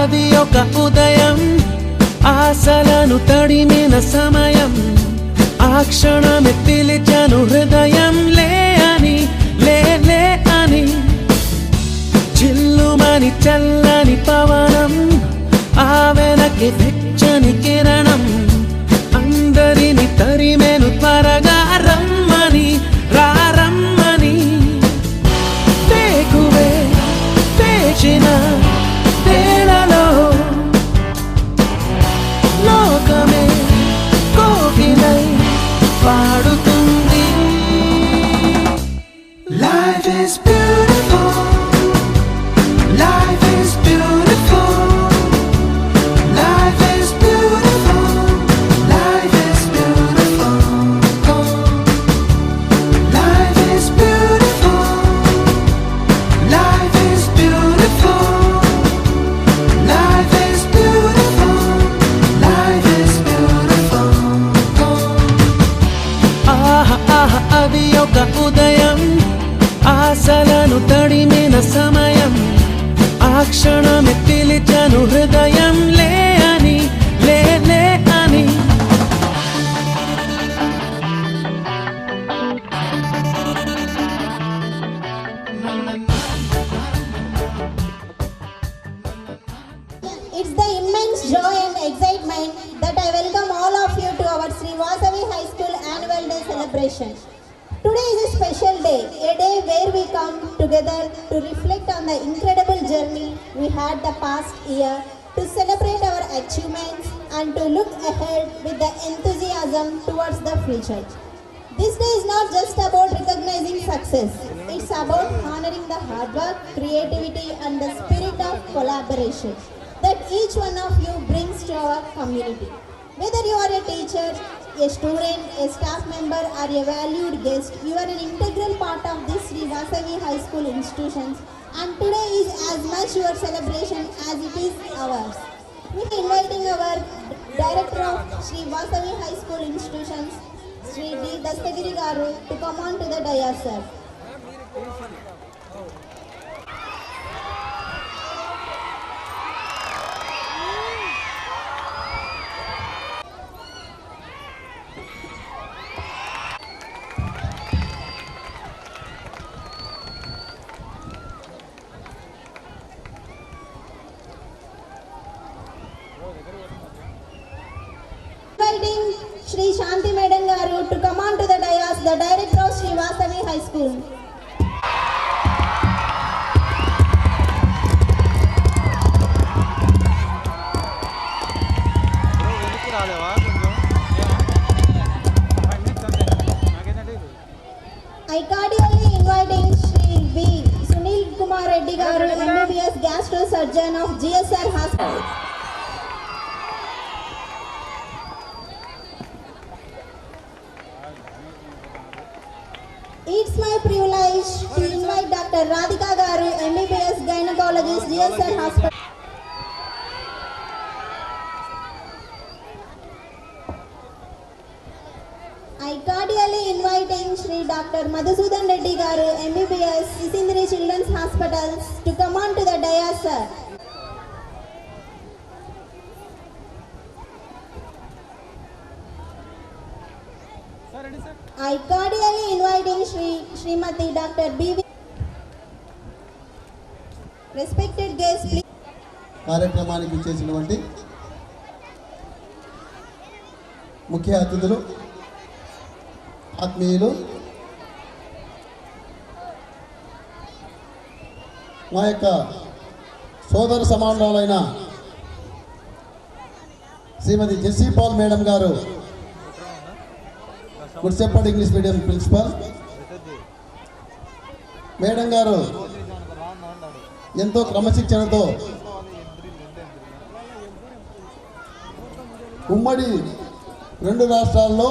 అది ఒక ఉదయం ఆశలను తడిమిన సమయం ఆ క్షణమే పిలిచాను హృదయం లే అని లే అని చిల్లుమని చల్లని పవనం ఆ వెనక్కి వెచ్చని కిరణం అందరిని తరిమేను త్వరగా రమ్మని రమ్మని వేకువే వేచిన వేళలో లోకమే కోకిలై పాడుతుంది. Life is beautiful, life is beautiful, life is beautiful, life is beautiful, life is beautiful, life is beautiful, life is beautiful, life is beautiful. అది ఒక ఉదయం ఆశలను తడిమిన సమయం ఆ క్షణమే పిలిచాను హృదయం లే అని లే అని It's the immense joy and excitement that I welcome all of you to our Sri Vasavi High School Annual Day celebration. Today is a special day, a day where we come together to reflect on the incredible journey we had the past year, to celebrate our achievements and to look ahead with the enthusiasm towards the future. This day is not just about recognizing success, it's about honoring the hard work, creativity and the spirit of collaboration that each one of you brings to our community. Whether you are a teacher, a student, a staff member or a valued guest, you are an integral part of this Sri Vasavi High School institutions, and today is as much your celebration as it is ours. We are inviting our Director of Sri Vasavi High School institutions, Sri D. Dastagiri Garu, to come on to the dais, sir. Inviting Shri Shanti Madam Garu to come on to the dais, the Director of Sri Vasavi High School. I cordially inviting Shri V. Sunil Kumar Reddy Garu, MBBS Gastro Surgeon of GSR Hospital. It's my privilege to invite Dr. Radhika Garu, MBBS Gynecologist, GSR Hospital. I cordially inviting Shri Dr. Madhusudan Reddy Garu, MBBS, Sisindri Children's Hospitals, to come on to the dais, sir. I cordially inviting Srimati Dr. B.V. Respected guests, please. కార్యక్రమానికి చేసినటువంటి ముఖ్య అతిథులు, ఆత్మీయులు, మా యొక్క సోదర సమానురాలైన శ్రీమతి Jessie Paul madam గారు, గుడిసెప్పటి English medium principal madam గారు ఎంతో క్రమశిక్షణతో ఉమ్మడి 2 రాష్ట్రాల్లో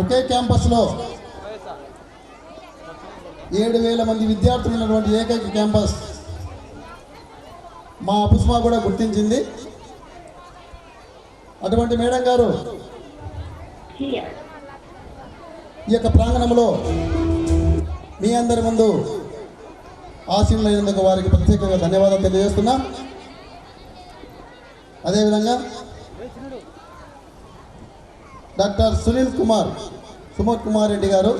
ఒకే క్యాంపస్లో 7,000 మంది విద్యార్థులు ఉన్నటువంటి ఏకైక క్యాంపస్ మా పుష్ప కూడా గుర్తించింది. అటువంటి మేడం గారు ఈ యొక్క ప్రాంగణంలో మీ అందరి ముందు ఆశీనులైనందుకు వారికి ప్రత్యేకంగా ధన్యవాదాలు తెలియజేస్తున్నాం. అదేవిధంగా డాక్టర్ సుమోద్ కుమార్ రెడ్డి గారు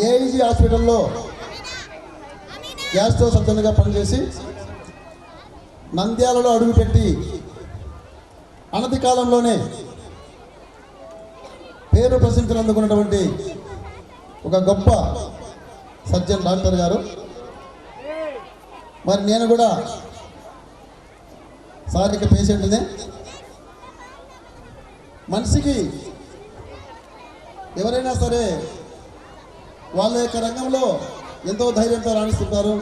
ఏఐజీ హాస్పిటల్లో గ్యాస్ట్రో సర్జన్గా పనిచేసి నంద్యాలలో అడుగుపెట్టి అనతి కాలంలోనే పేరు ప్రసిద్ధిని అందుకున్నటువంటి ఒక గొప్ప సర్జన్ డాక్టర్ గారు. మరి నేను కూడా శారీరక పేషెంట్నే. మనిషికి ఎవరైనా సరే వాళ్ళ యొక్క రంగంలో ఎంతో ధైర్యంతో రాణిస్తుంటారు.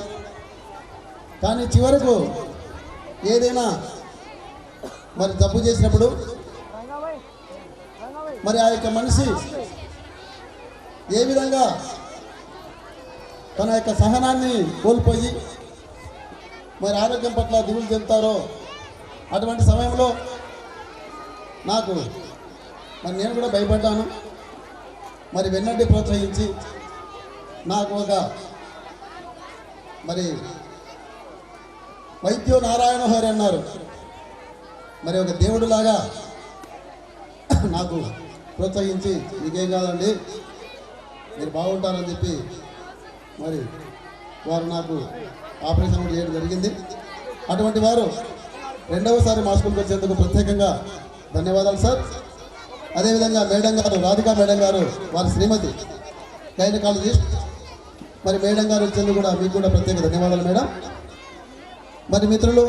కానీ చివరకు ఏదైనా మరి తప్పు చేసినప్పుడు మరి ఆ యొక్క మనిషి ఏ విధంగా తన యొక్క సహనాన్ని కోల్పోయి మరి ఆరోగ్యం పట్ల దిగులు చెందుతారో అటువంటి సమయంలో నాకు మరి నేను కూడా భయపడ్డాను. మరి వెన్నటి ప్రోత్సహించి నాకు ఒక మరి వైద్యో నారాయణ హరి అన్నారు. మరి ఒక దేవుడులాగా నాకు ప్రోత్సహించి మీకేం కాదండి మీరు బాగుంటారని చెప్పి మరి వారు నాకు ఆపరేషన్ కూడా చేయడం జరిగింది. అటువంటి వారు రెండవసారి మా స్కూల్కి వచ్చేందుకు ప్రత్యేకంగా ధన్యవాదాలు సార్. అదేవిధంగా మేడం గారు రాధికా మేడం గారు వారి శ్రీమతి గైనకాలజిస్ట్ మరి మేడం గారు వచ్చేందుకు కూడా మీకు కూడా ప్రత్యేక ధన్యవాదాలు మేడం. మరి మిత్రులు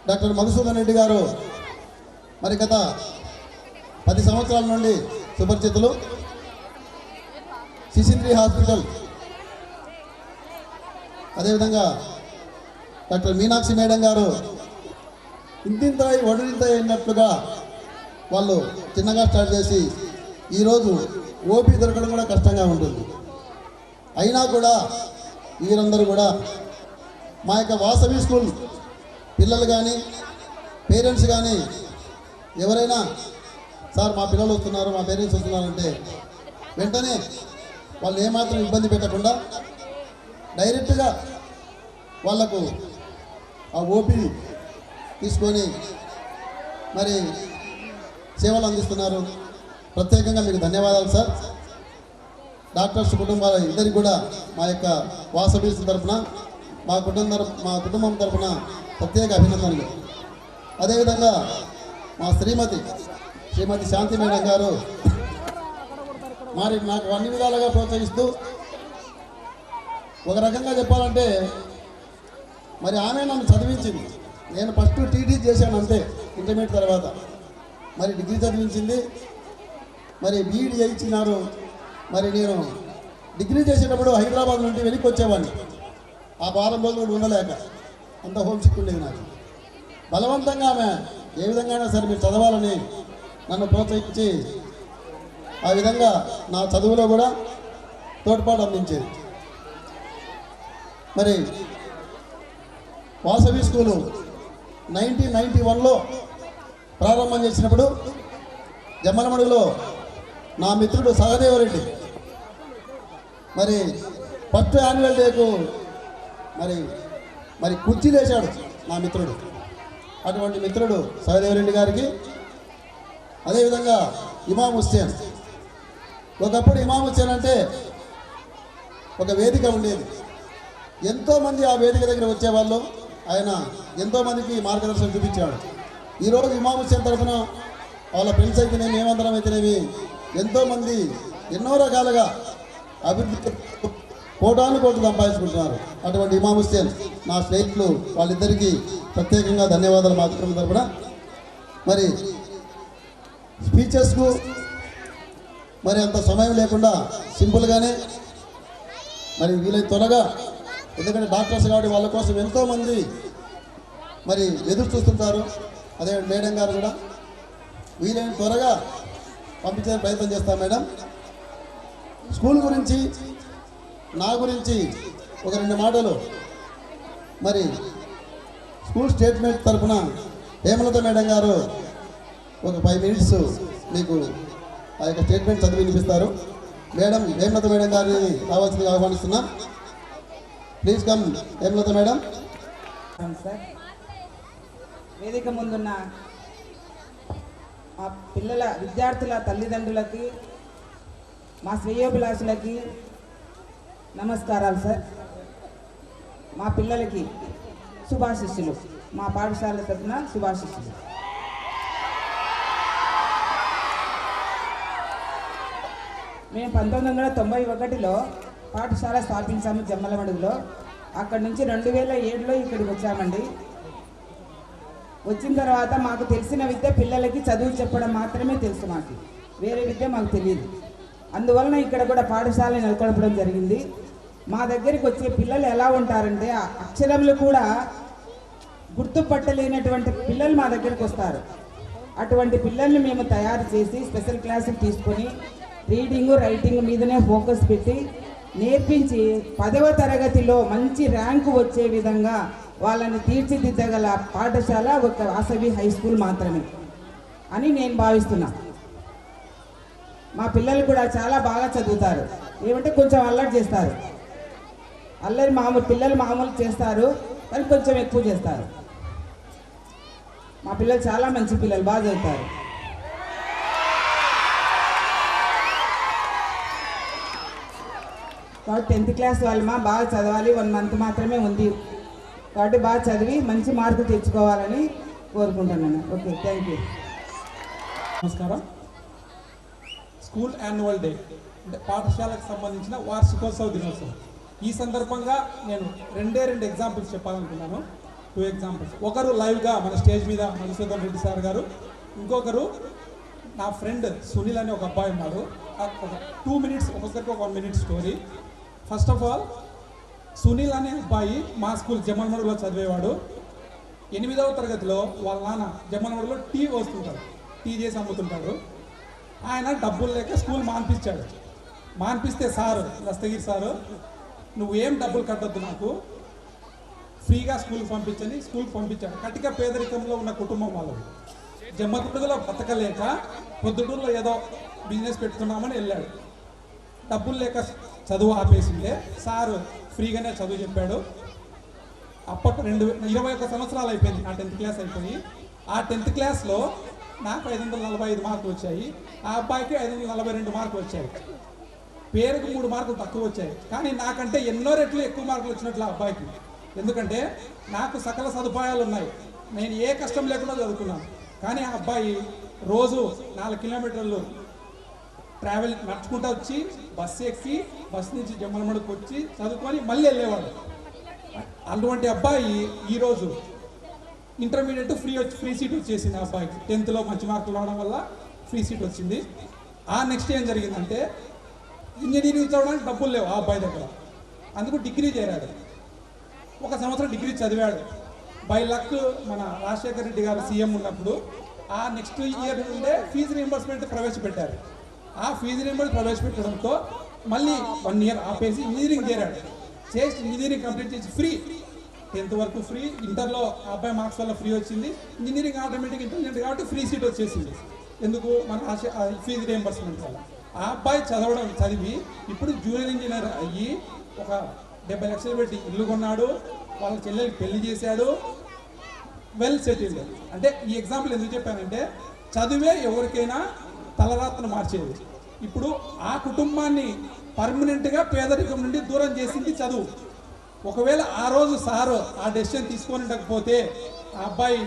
డాక్టర్ మధుసూదన్ రెడ్డి గారు మరి గత 10 సంవత్సరాల నుండి సుపరిచితులు. శిశింద్రి హాస్పిటల్ అదేవిధంగా డాక్టర్ మీనాక్షి మేడం గారు ఇంతింతాయి వడులింతాయి అన్నట్లుగా వాళ్ళు చిన్నగా స్టార్ట్ చేసి ఈరోజు ఓపీ దొరకడం కూడా కష్టంగా ఉంటుంది. అయినా కూడా వీరందరూ కూడా మా యొక్క వాసవి స్కూల్ పిల్లలు కానీ పేరెంట్స్ కానీ ఎవరైనా సార్ మా పిల్లలు వస్తున్నారు మా పేరెంట్స్ వస్తున్నారంటే వెంటనే వాళ్ళు ఏమాత్రం ఇబ్బంది పెట్టకుండా డైరెక్ట్గా వాళ్లకు ఆ ఓపీ తీసుకొని మరి సేవలు అందిస్తున్నారు. ప్రత్యేకంగా మీకు ధన్యవాదాలు సార్. డాక్టర్స్ కుటుంబాల ఇద్దరికి కూడా మా యొక్క వాసవీస్ తరఫున మా కుటుంబం తరఫున ప్రత్యేక అభినందనలు. అదేవిధంగా మా శ్రీమతి శాంతి మేడం గారు మరి నాకు అన్ని విధాలుగా ప్రోత్సహిస్తూ ఒక రకంగా చెప్పాలంటే మరి ఆమె నన్ను చదివించింది. నేను ఫస్ట్ టీటీ చేశాను అంతే, ఇంటర్మీడియట్ తర్వాత మరి డిగ్రీ చదివించింది. మరి బీఈడి చేయించినారు. మరి నేను డిగ్రీ చేసేటప్పుడు హైదరాబాద్ నుండి వెనక్కి వచ్చేవాడిని. ఆ వారం రోజులు కూడా ఉండలేక అంత హోమ్ సిక్ ఉండేది నాకు. బలవంతంగా ఆమె ఏ విధంగా సరే మీరు చదవాలని నన్ను ప్రోత్సహించి ఆ విధంగా నా చదువులో కూడా తోడ్పాటు అందించేది. మరి వాసవి స్కూలు 1991లో ప్రారంభం చేసినప్పుడు జమ్మలమడుగులో నా మిత్రుడు సహదేవరెడ్డి మరి ఫస్ట్ యాన్యువల్ డేకు మరి కుర్చీలు వేశాడు నా మిత్రుడు. అటువంటి మిత్రుడు సహదేవరెడ్డి గారికి, అదేవిధంగా ఇమాం హుస్సేన్. ఒకప్పుడు ఇమాం హుస్సేన్ అంటే ఒక వేదిక ఉండేది. ఎంతోమంది ఆ వేదిక దగ్గర వచ్చేవాళ్ళు. ఆయన ఎంతోమందికి మార్గదర్శనం చూపించాడు. ఈరోజు ఇమాం హుస్సేన్ తరఫున వాళ్ళ ఫ్రెండ్స్ అయితేనేమి ఏమంతరం అయితేనేమి ఎంతోమంది ఎన్నో రకాలుగా అభివృద్ధి కోటాను కోట్లు సంపాదించుకుంటున్నారు. అటువంటి ఇమాం హుస్సేన్ నా స్నేహితులు వాళ్ళిద్దరికీ ప్రత్యేకంగా ధన్యవాదాలు మా కుటుంబం తరఫున. మరి స్పీచెస్కు మరి అంత సమయం లేకుండా సింపుల్గానే మరి వీలైతే త్వరగా, ఎందుకంటే డాక్టర్స్ కాబట్టి వాళ్ళ కోసం ఎంతోమంది మరి ఎదురు చూస్తుంటారు. అదే మేడం గారు కూడా వీలైన త్వరగా పంపించే ప్రయత్నం చేస్తాం మేడం. స్కూల్ గురించి నా గురించి ఒక 2 మాటలు. మరి స్కూల్ స్టేట్మెంట్ తరఫున హేమలత మేడం గారు ఒక 5 మినిట్స్ మీకు ఆ యొక్క స్టేట్మెంట్ చదివి వినిపిస్తారు. మేడం హేమలత మేడం గారిని రావాల్సిందిగా ఆహ్వానిస్తున్నాం. Please come Hemalatha madam. Sir వేదిక ముందున్న మా పిల్లల విద్యార్థుల తల్లిదండ్రులకి మా శ్రేయోభిలాషులకి నమస్కారాలు సార్. మా పిల్లలకి శుభాశిష్యులు, మా పాఠశాల తరఫున శుభాశిష్యులు. మేము 1991లో పాఠశాల స్థాపించాము జమ్మలమడుగులో. అక్కడి నుంచి 2007లో ఇక్కడికి వచ్చామండి. వచ్చిన తర్వాత మాకు తెలిసిన విద్య పిల్లలకి చదువు చెప్పడం మాత్రమే తెలుసు, మాకు వేరే విద్య మాకు తెలియదు. అందువలన ఇక్కడ కూడా పాఠశాల నెలకొల్పడం జరిగింది. మా దగ్గరికి వచ్చే పిల్లలు ఎలా ఉంటారంటే అక్షరములు కూడా గుర్తుపట్టలేనటువంటి పిల్లలు మా దగ్గరికి వస్తారు. అటువంటి పిల్లల్ని మేము తయారు చేసి స్పెషల్ క్లాసులు తీసుకొని రీడింగ్ రైటింగ్ మీదనే ఫోకస్ పెట్టి నేర్పించి 10వ తరగతిలో మంచి ర్యాంకు వచ్చే విధంగా వాళ్ళని తీర్చిదిద్దగల పాఠశాల ఒక వాసవి హై స్కూల్ మాత్రమే అని నేను భావిస్తున్నా. మా పిల్లలు కూడా చాలా బాగా చదువుతారు. ఏమంటే కొంచెం అల్లరి చేస్తారు, అల్లరి పిల్లలు మామూలు చేస్తారు కానీ కొంచెం ఎక్కువ చేస్తారు. మా పిల్లలు చాలా మంచి పిల్లలు, బాగా చదువుతారు. కాబట్టి 10th క్లాస్ వాళ్ళు బాగా చదవాలి, 1 మంత్ మాత్రమే ఉంది కాబట్టి బాగా చదివి మంచి మార్కు తెచ్చుకోవాలని కోరుకుంటున్నాను. Okay, thank you. నమస్కారం. స్కూల్ యాన్యువల్ డే అంటే పాఠశాలకు సంబంధించిన వార్షికోత్సవ దినోత్సవం. ఈ సందర్భంగా నేను 2 ఎగ్జాంపుల్స్ చెప్పాలనుకున్నాను. 2 ఎగ్జాంపుల్స్. ఒకరు లైవ్గా మన స్టేజ్ మీద మధుసూదన్ రెడ్డి సార్ గారు, ఇంకొకరు నా ఫ్రెండ్ సునీల్ అనే ఒక అబ్బాయి ఉన్నాడు. ఒక 2 మినిట్స్, ఒక్కొక్కరికి ఒక 1 minute story. First of all Sunil అనే అబ్బాయి మా స్కూల్ జమ్మలమడుగులో చదివేవాడు. 8వ తరగతిలో వాళ్ళ నాన్న జమ్మలమడుగులో టీ వస్తుంటాడు, టీ చేసి అమ్ముతుంటాడు. ఆయన డబ్బులు లేక స్కూల్ మాన్పించాడు. మాన్పిస్తే సారు దస్తగిరి సారు, నువ్వేం డబ్బులు కట్టొద్దు, నాకు ఫ్రీగా స్కూల్కి పంపించని స్కూల్కి పంపించాడు. కటిక పేదరికంలో ఉన్న కుటుంబం వాళ్ళు జమ్మలమడుగులో బతకలేక పొద్దుటూరులో ఏదో బిజినెస్ పెట్టుకున్నామని వెళ్ళాడు. డబ్బులు లేక చదువు ఆపేసిందే. సారు ఫ్రీగానే చదువు చెప్పాడు. అప్పటి 21 సంవత్సరాలు అయిపోయింది నా 10th క్లాస్ అయిపోయి. ఆ 10th క్లాస్లో నాకు 545 మార్కులు వచ్చాయి, ఆ అబ్బాయికి 542 మార్కులు వచ్చాయి. పేరుకు 3 మార్కులు తక్కువ వచ్చాయి, కానీ నాకంటే ఎన్నో రెట్లు ఎక్కువ మార్కులు వచ్చినట్లు ఆ అబ్బాయికి. ఎందుకంటే నాకు సకల సదుపాయాలు ఉన్నాయి, నేను ఏ కష్టం లేకుండా చదువుకున్నాను. కానీ ఆ అబ్బాయి రోజు 4 కిలోమీటర్లు ట్రావెల్ నడుచుకుంటూ వచ్చి బస్సు ఎక్కి బస్సు నుంచి జమ్మలమడుగుకి వచ్చి చదువుకొని మళ్ళీ వెళ్ళేవాడు. అటువంటి అబ్బాయి ఈరోజు ఇంటర్మీడియట్ ఫ్రీ సీట్ వచ్చేసింది. ఆ అబ్బాయికి 10th మంచి మార్కులు రావడం వల్ల ఫ్రీ సీట్ వచ్చింది. ఆ నెక్స్ట్ ఏం జరిగిందంటే ఇంజనీరింగ్ చదవడానికి డబ్బులు లేవు ఆ అబ్బాయి దగ్గర, అందుకు డిగ్రీ చేరాడు. 1 సంవత్సరం డిగ్రీ చదివాడు. బై లక్ మన రాజశేఖర్ రెడ్డి గారు సీఎం ఉన్నప్పుడు ఆ నెక్స్ట్ ఇయర్ నుండే ఫీజు రీయింబర్స్మెంట్ ప్రవేశపెట్టారు. ఆ ఫీజు రీయింబర్స్మెంట్ ప్రవేశపెట్టడంతో మళ్ళీ 1 ఇయర్ ఆపేసి ఇంజనీరింగ్ చేరాడు. చేసి ఇంజనీరింగ్ కంప్లీట్ చేసి ఫ్రీ, 10th వరకు ఫ్రీ. ఇంటర్లో ఆ అబ్బాయి మార్క్స్ వల్ల ఫ్రీ వచ్చింది. ఇంజనీరింగ్ ఆటోమేటిక్ ఇంటెలిజెంట్ కాబట్టి ఫ్రీ సీట్ వచ్చేసింది. ఎందుకు? మన ఫీజు రీయింబర్స్మెంట్ వల్ల. ఆ అబ్బాయి చదివి ఇప్పుడు జూనియర్ ఇంజనీర్ అయ్యి ఒక 70 లక్షలు పెట్టి ఇల్లు కొన్నాడు, వాళ్ళ చెల్లెలకి పెళ్లి చేశాడు, వెల్ సెటిల్డ్. అంటే ఈ ఎగ్జాంపుల్ ఎందుకు చెప్పానంటే చదువే ఎవరికైనా తలరాత్రను మార్చేది. ఇప్పుడు ఆ కుటుంబాన్ని పర్మనెంట్గా పేదరికం నుండి దూరం చేసింది చదువు. ఒకవేళ ఆ రోజు సారు ఆ డెసిషన్ తీసుకొని ఉండకపోతే ఆ అబ్బాయి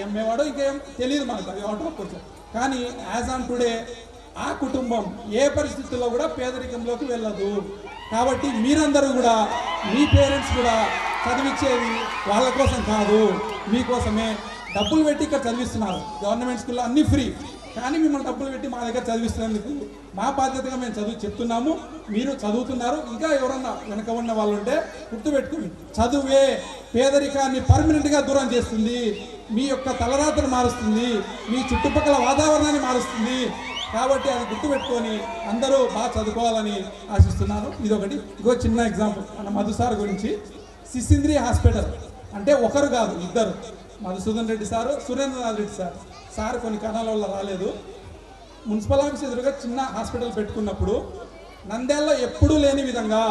ఎంఏవాడో ఇంకేం తెలియదు మనకు, అది అవుట్ ఆఫ్ క్వశ్చన్. కానీ యాజ్ ఆన్ టుడే ఆ కుటుంబం ఏ పరిస్థితుల్లో కూడా పేదరికంలోకి వెళ్ళదు. కాబట్టి మీరందరూ కూడా మీ పేరెంట్స్ కూడా చదివించేది వాళ్ళ కోసం కాదు, మీకోసమే. డబ్బులు పెట్టి ఇక్కడ చదివిస్తున్నారు, గవర్నమెంట్ స్కూల్లో అన్నీ ఫ్రీ, కానీ మిమ్మల్ని డబ్బులు పెట్టి మా దగ్గర చదివిస్తున్నందుకు మా బాధ్యతగా మేము చదువు చెప్తున్నాము. మీరు చదువుతున్నారు. ఇంకా ఎవరన్నా వెనక ఉన్న వాళ్ళు ఉంటే గుర్తుపెట్టుకుని, చదువే పేదరికాన్ని పర్మనెంట్గా దూరం చేస్తుంది, మీ యొక్క తలరాత్రను మారుస్తుంది, మీ చుట్టుపక్కల వాతావరణాన్ని మారుస్తుంది. కాబట్టి అది గుర్తుపెట్టుకొని అందరూ బాగా చదువుకోవాలని ఆశిస్తున్నాను. ఇదొకటి. ఇంకో చిన్న ఎగ్జాంపుల్ మన మధు సార్ గురించి. శిశింద్రి హాస్పిటల్ అంటే ఒకరు కాదు, ఇద్దరు, Madhusudan Reddy sir, Surendranath Reddy sir. Sir కొన్ని కారణాల వల్ల రాలేదు. మున్సిపల్ ఆఫీస్ ఎదురుగా చిన్న హాస్పిటల్ పెట్టుకున్నప్పుడు నంద్యాలలో ఎప్పుడూ లేని విధంగా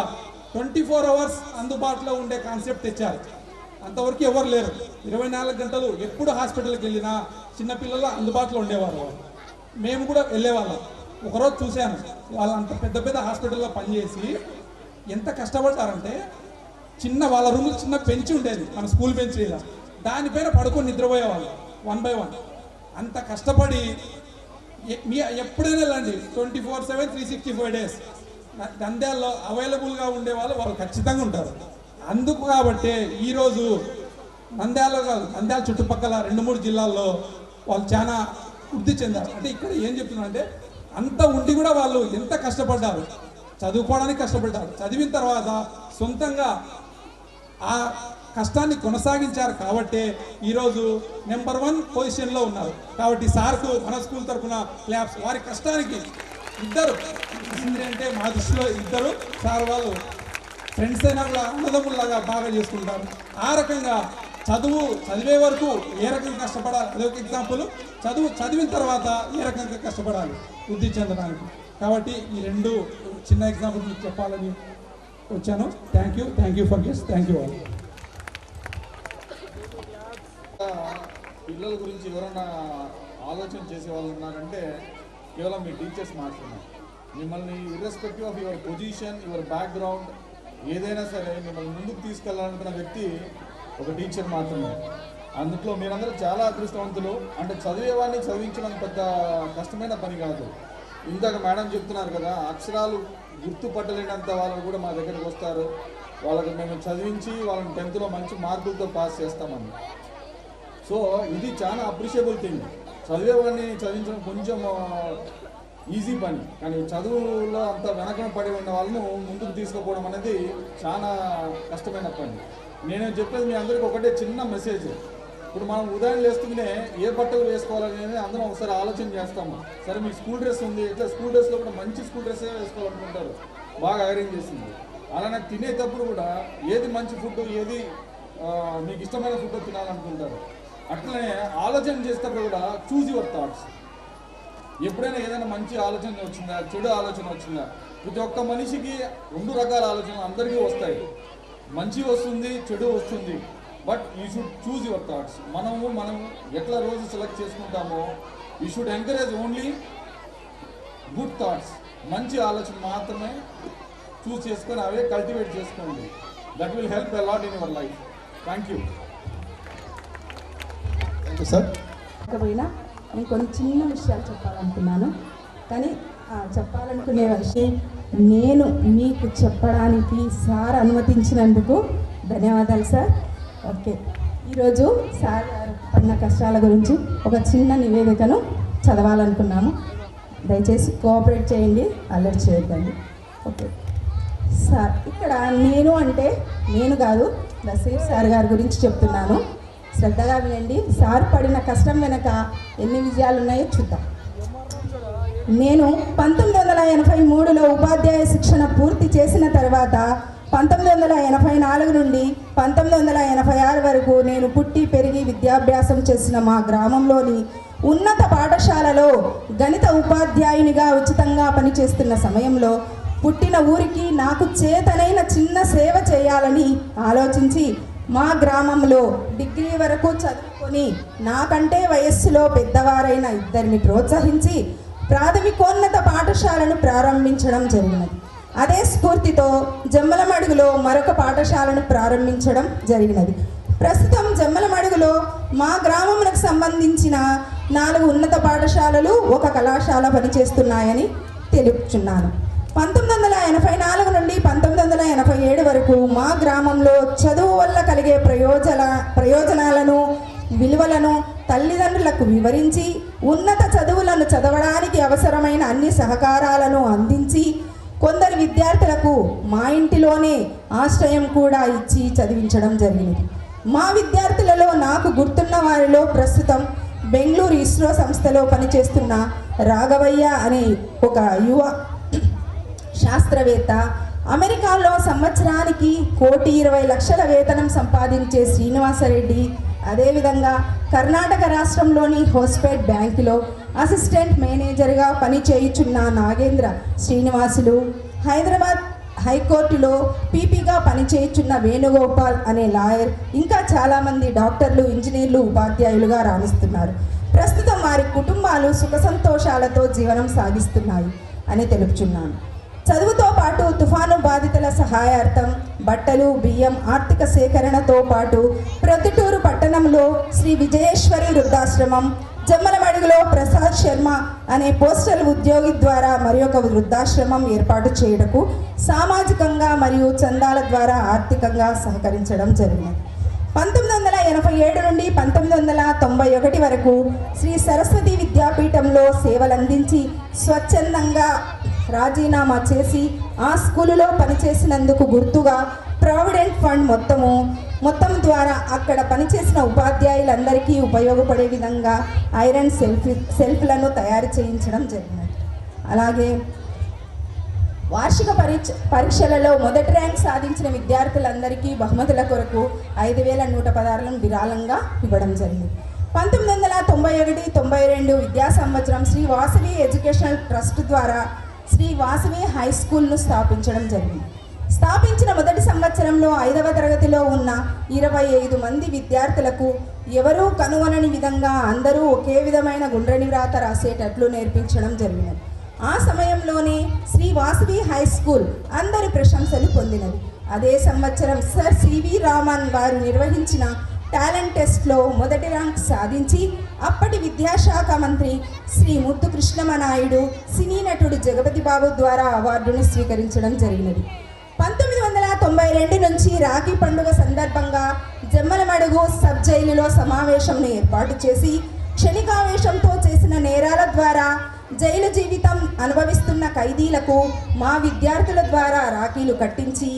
24 అవర్స్ అందుబాటులో ఉండే కాన్సెప్ట్ తెచ్చారు. అంతవరకు ఎవరు లేరు. 24 గంటలు ఎప్పుడు హాస్పిటల్కి వెళ్ళినా చిన్నపిల్లలు అందుబాటులో ఉండేవారు వాళ్ళు. మేము కూడా వెళ్ళేవాళ్ళం. ఒకరోజు చూశాను, వాళ్ళు అంత పెద్ద పెద్ద హాస్పిటల్లో పనిచేసి ఎంత కష్టపడతారంటే, వాళ్ళ రూమ్లో చిన్న బెంచ్ ఉండేది, మన స్కూల్ బెంచ్ మీద, దానిపైన పడుకొని నిద్రపోయేవాళ్ళు 1 by 1. అంత కష్టపడి ఎప్పుడైనా వెళ్ళండి, 24/7 365 days నంద్యాలలో అవైలబుల్గా ఉండేవాళ్ళు వాళ్ళు ఖచ్చితంగా ఉంటారు. అందుకు కాబట్టే ఈరోజు నంద్యాల చుట్టుపక్కల 2-3 జిల్లాల్లో వాళ్ళు చాలా వృద్ధి చెందారు. అంటే ఇక్కడ ఏం చెప్తున్నారంటే, అంత ఉండి కూడా వాళ్ళు ఎంత కష్టపడ్డారు, చదువుకోవడానికి కష్టపడ్డారు, చదివిన తర్వాత సొంతంగా ఆ కష్టాన్ని కొనసాగించారు కాబట్టే ఈరోజు నెంబర్ 1 పొజిషన్లో ఉన్నారు. కాబట్టి సార్కు మన స్కూల్ తరఫున క్లాప్స్. వారి కష్టానికి ఇద్దరు అంటే మా దృష్టిలో ఇద్దరు సార్ వాళ్ళు ఫ్రెండ్స్ అయినా కూడా అన్నదమ్ముల్లాగా బాగా చేసుకుంటారు. ఆ రకంగా చదివే వరకు ఏ రకంగా కష్టపడాలి, అదొక ఎగ్జాంపుల్. చదివిన తర్వాత ఏ రకంగా కష్టపడాలి వృద్ధి చెందడానికి. కాబట్టి ఈ 2 చిన్న ఎగ్జాంపుల్ మీకు చెప్పాలని వచ్చాను. Thank you for this. Thank you all. పిల్లల గురించి ఎవరైనా ఆలోచన చేసే వాళ్ళు ఉన్నారంటే కేవలం మీ టీచర్స్ మాత్రమే. మిమ్మల్ని irrespective of your position, your background, ఏదైనా సరే మిమ్మల్ని ముందుకు తీసుకెళ్లాలనుకున్న వ్యక్తి ఒక టీచర్ మాత్రమే. అందులో మీరందరూ చాలా అదృష్టవంతులు. అంటే చదివేవాడిని చదివించడం పెద్ద కష్టమైన పని కాదు. ఇందాక మేడం చెప్తున్నారు కదా, అక్షరాలు గుర్తుపట్టలేనంత వాళ్ళు కూడా మా దగ్గరికి వస్తారు. వాళ్ళకి మేము చదివించి వాళ్ళని 10th మంచి మార్కులతో పాస్ చేస్తామని. సో ఇది చాలా అప్రిషియబుల్ థింగ్. చదివేవాడిని చదివించడం కొంచెం ఈజీ పని, కానీ చదువులో అంత వెనకన పడి ఉన్న వాళ్ళను ముందుకు తీసుకుపోవడం అనేది చాలా కష్టమైన పని. నేను చెప్పేది మీ అందరికీ ఒకటే చిన్న మెసేజ్. ఇప్పుడు మనం ఉదయం లేస్తూనే ఏ బట్టలు వేసుకోవాలనేది అందరం ఒకసారి ఆలోచన చేస్తాము. సరే మీ స్కూల్ డ్రెస్ ఉంది, ఇట్లా స్కూల్ డ్రెస్లో కూడా మంచి స్కూల్ డ్రెస్సే వేసుకోవాలనుకుంటారు, బాగా ఐరన్ చేసింది. అలానే తినేటప్పుడు కూడా ఏది మంచి ఫుడ్, ఏది మీకు ఇష్టమైన ఫుడ్ తినాలనుకుంటారు. అట్లనే ఆలోచన చేసేటప్పుడు కూడా చూజ్ యువర్ థాట్స్. ఎప్పుడైనా ఏదైనా మంచి ఆలోచన వచ్చిందా, చెడు ఆలోచన వచ్చిందా? ప్రతి ఒక్క మనిషికి 2 రకాల ఆలోచనలు అందరికీ వస్తాయి. మంచి వస్తుంది, చెడు వస్తుంది. But you should choose your thoughts. మనం ఎట్లా రోజు సెలెక్ట్ చేసుకుంటామో you should encourage only good thoughts. మంచి ఆలోచన మాత్రమే చూస్ చేసుకొని అవే కల్టివేట్ చేసుకోండి. That will help a lot in your life. Thank you. Thank you sir. కాకపోయినా నేను కొన్ని చిన్న విషయాలు చెప్పాలనుకున్నాను, కానీ చెప్పాలనుకునే విషయం నేను మీకు చెప్పడానికి సార్ అనుమతించినందుకు ధన్యవాదాలు సార్. ఓకే, ఈరోజు సార్ గారు పడిన కష్టాల గురించి ఒక చిన్న నివేదికను చదవాలనుకున్నాము. దయచేసి కోఆపరేట్ చేయండి, అలర్ట్ చేయొద్దండి. ఓకే సార్, ఇక్కడ నేను అంటే నేను కాదు, నసీర్ సార్ గారి గురించి చెప్తున్నాను. శ్రద్ధగా వినండి. సార్ పడిన కష్టం వెనక ఎన్ని విజయాలు ఉన్నాయో చూద్దాం. నేను 1983లో ఉపాధ్యాయ శిక్షణ పూర్తి చేసిన తర్వాత 1984 నుండి 1986 వరకు నేను పుట్టి పెరిగి విద్యాభ్యాసం చేసిన మా గ్రామంలోని ఉన్నత పాఠశాలలో గణిత ఉపాధ్యాయునిగా ఉచితంగా పనిచేస్తున్న సమయంలో పుట్టిన ఊరికి నాకు చేతనైన చిన్న సేవ చేయాలని ఆలోచించి మా గ్రామంలో డిగ్రీ వరకు చదువుకొని నాకంటే వయస్సులో పెద్దవారైన 2 ప్రోత్సహించి ప్రాథమికోన్నత పాఠశాలను ప్రారంభించడం జరిగినది. అదే స్ఫూర్తితో జమ్మలమడుగులో మరొక పాఠశాలను ప్రారంభించడం జరిగినది. ప్రస్తుతం జమ్మలమడుగులో మా గ్రామమునకు సంబంధించిన 4 ఉన్నత పాఠశాలలు, 1 కళాశాల పనిచేస్తున్నాయని తెలుపుచున్నాను. 1984 నుండి 1987 వరకు మా గ్రామంలో చదువు వల్ల కలిగే ప్రయోజనాలను, విలువలను తల్లిదండ్రులకు వివరించి ఉన్నత చదువులను చదవడానికి అవసరమైన అన్ని సహకారాలను అందించి కొందరు విద్యార్థులకు మా ఇంటిలోనే ఆశ్రయం కూడా ఇచ్చి చదివించడం జరిగింది. మా విద్యార్థులలో నాకు గుర్తున్న వారిలో ప్రస్తుతం బెంగళూరు ఇస్రో సంస్థలో పనిచేస్తున్న రాఘవయ్య అనే ఒక యువ శాస్త్రవేత్త, అమెరికాలో సంవత్సరానికి 1,20,00,000 వేతనం సంపాదించే శ్రీనివాసరెడ్డి, అదేవిధంగా కర్ణాటక రాష్ట్రంలోని హోస్పేట్ బ్యాంకులో అసిస్టెంట్ మేనేజర్గా పనిచేయుచున్న నాగేంద్ర శ్రీనివాసులు, హైకోర్టులో పీపీగా పనిచేయుచున్న వేణుగోపాల్ అనే లాయర్, ఇంకా చాలామంది డాక్టర్లు, ఇంజనీర్లు, ఉపాధ్యాయులుగా రాణిస్తున్నారు. ప్రస్తుతం వారి కుటుంబాలు సుఖ సంతోషాలతో జీవనం సాగిస్తున్నాయి అని తెలుపుచున్నాను. చదువుతో పాటు తుఫాను బాధితుల సహాయార్థం బట్టలు, బియ్యం, ఆర్థిక సేకరణతో పాటు ప్రొద్దుటూరు పట్టణంలో శ్రీ విజయేశ్వరి వృద్ధాశ్రమం, జమ్మలమడుగులో ప్రసాద్ శర్మ అనే పోస్టల్ ఉద్యోగి ద్వారా మరి ఒక వృద్ధాశ్రమం ఏర్పాటు చేయుటకు సామాజికంగా మరియు చందాల ద్వారా ఆర్థికంగా సహకరించడం జరిగింది. 1987 నుండి 1991 వరకు శ్రీ సరస్వతి విద్యాపీఠంలో సేవలందించి స్వచ్ఛందంగా రాజీనామా చేసి ఆ స్కూలులో పనిచేసినందుకు గుర్తుగా ప్రావిడెంట్ ఫండ్ మొత్తం ద్వారా అక్కడ పనిచేసిన ఉపాధ్యాయులందరికీ ఉపయోగపడే విధంగా ఐరన్ సెల్ఫ్లను తయారు చేయించడం జరిగింది. అలాగే వార్షిక పరీక్షలలో మొదటి ర్యాంక్ సాధించిన విద్యార్థులందరికీ బహుమతుల కొరకు 5,116 విరాళంగా ఇవ్వడం జరిగింది. 1991-92 విద్యా సంవత్సరం శ్రీ వాసవి ఎడ్యుకేషనల్ ట్రస్ట్ ద్వారా శ్రీ వాసవి హై స్కూల్ను స్థాపించడం జరిగింది. స్థాపించిన మొదటి సంవత్సరంలో 5వ తరగతిలో ఉన్న 25 మంది విద్యార్థులకు ఎవరూ కనుగొనని విధంగా అందరూ ఒకే విధమైన గుండ్రని వ్రాత రాసేటట్లు నేర్పించడం జరిగినది. ఆ సమయంలోనే శ్రీ వాసవి హై స్కూల్ అందరి ప్రశంసలు పొందినది. అదే సంవత్సరం సర్ సివి రామన్ వారు నిర్వహించిన టాలెంట్ టెస్ట్లో మొదటి ర్యాంక్ సాధించి అప్పటి విద్యాశాఖ మంత్రి శ్రీ ముత్తు కృష్ణమనాయుడు సినీ నటుడు జగపతి బాబు ద్వారా అవార్డును స్వీకరించడం జరిగినది. 1992 నుంచి రాఖీ పండుగ సందర్భంగా జమ్మలమడుగు సబ్ జైలులో సమావేశంను ఏర్పాటు చేసి క్షణికావేశంతో చేసిన నేరాల ద్వారా జైలు జీవితం అనుభవిస్తున్న ఖైదీలకు మా విద్యార్థుల ద్వారా రాఖీలు కట్టించి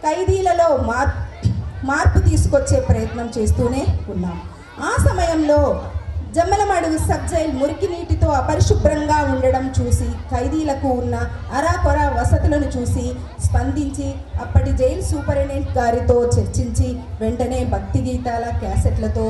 ఖైదీలలో మార్పు తీసుకొచ్చే ప్రయత్నం చేస్తూనే ఉన్నాం. ఆ సమయంలో జమ్మలమడుగు సబ్ జైలు మురికి నీటితో అపరిశుభ్రంగా ఉండడం చూసి ఖైదీలకు ఉన్న అరాకొర వసతులను చూసి స్పందించి అప్పటి జైలు సూపరింటెండెంట్ గారితో చర్చించి వెంటనే భక్తి గీతాల క్యాసెట్లతో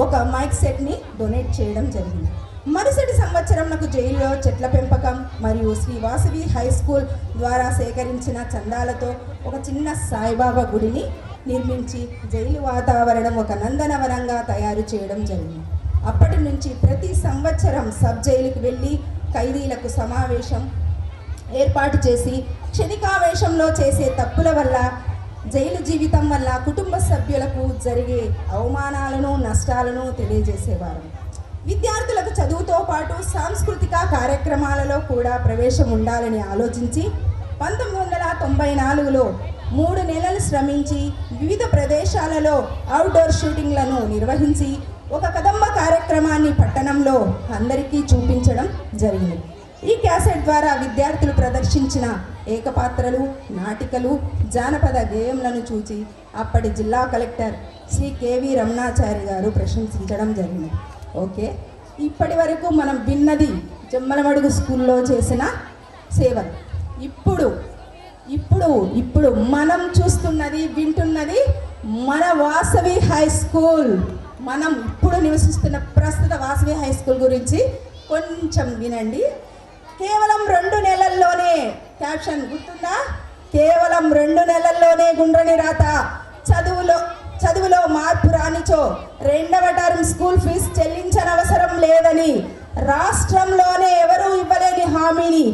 ఒక మైక్ సెట్ని డొనేట్ చేయడం జరిగింది. మరుసటి సంవత్సరం నాకు జైలులో చెట్ల పెంపకం మరియు శ్రీ వాసవి హై స్కూల్ ద్వారా సేకరించిన చందాలతో ఒక చిన్న సాయిబాబా గుడిని నిర్మించి జైలు వాతావరణం ఒక నందనవనంగా తయారు చేయడం జరిగింది. అప్పటి నుంచి ప్రతి సంవత్సరం సబ్ జైలుకి వెళ్ళి ఖైదీలకు సమావేశం ఏర్పాటు చేసి క్షణికావేశంలో చేసే తప్పుల వల్ల జైలు జీవితం వల్ల కుటుంబ సభ్యులకు జరిగే అవమానాలను, నష్టాలను తెలియజేసేవారు. విద్యార్థులకు చదువుతో పాటు సాంస్కృతిక కార్యక్రమాలలో కూడా ప్రవేశం ఉండాలని ఆలోచించి 1994లో 3 నెలలు శ్రమించి వివిధ ప్రదేశాలలో అవుట్డోర్ షూటింగ్లను నిర్వహించి ఒక కదంబ కార్యక్రమాన్ని పట్టణంలో అందరికీ చూపించడం జరిగింది. ఈ క్యాసెట్ ద్వారా విద్యార్థులు ప్రదర్శించిన ఏకపాత్రలు, నాటికలు, జానపద గేయంలను చూసి అప్పటి జిల్లా కలెక్టర్ శ్రీ కేవి రమణాచారి గారు ప్రశంసించడం జరిగింది. ఓకే, ఇప్పటి వరకు మనం విన్నది జమ్మలమడుగు స్కూల్లో చేసిన సేవలు. ఇప్పుడు మనం చూస్తున్నది, వింటున్నది మన వాసవి హై స్కూల్. మనం ఇప్పుడు నివసిస్తున్న ప్రస్తుత వాసవి హై స్కూల్ గురించి కొంచెం వినండి. కేవలం 2 నెలల్లోనే, క్యాప్షన్ గుర్తుందా? కేవలం 2 నెలల్లోనే గుండ్రని రాత, చదువులో మార్పు రానిచో 2వ టర్మ్ స్కూల్ ఫీజు చెల్లించనవసరం లేదని రాష్ట్రంలోనే ఎవరూ ఇవ్వలేని హామీని